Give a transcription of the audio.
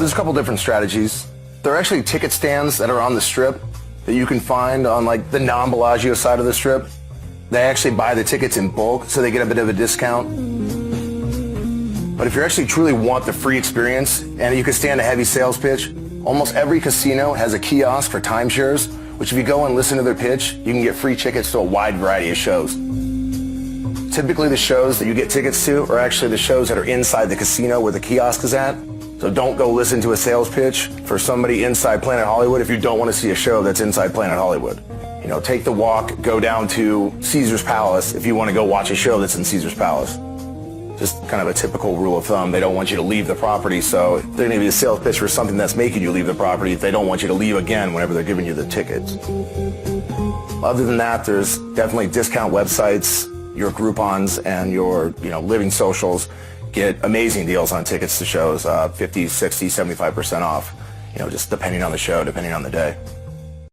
There's a couple different strategies. There are actually ticket stands that are on the strip that you can find on like the non-Bellagio side of the strip. They actually buy the tickets in bulk, so they get a bit of a discount. But if you actually truly want the free experience and you can stand a heavy sales pitch, almost every casino has a kiosk for timeshares, which if you go and listen to their pitch, you can get free tickets to a wide variety of shows. Typically the shows that you get tickets to are actually the shows that are inside the casino where the kiosk is at. So don't go listen to a sales pitch for somebody inside Planet Hollywood if you don't want to see a show that's inside Planet Hollywood. You know, take the walk, go down to Caesar's Palace if you want to go watch a show that's in Caesar's Palace. Just kind of a typical rule of thumb. They don't want you to leave the property, so they're going to give you a sales pitch for something that's making you leave the property. They don't want you to leave again whenever they're giving you the tickets. Other than that, there's definitely discount websites. Your Groupons and your living socials get amazing deals on tickets to shows, 50, 60, 75% off, just depending on the show, depending on the day.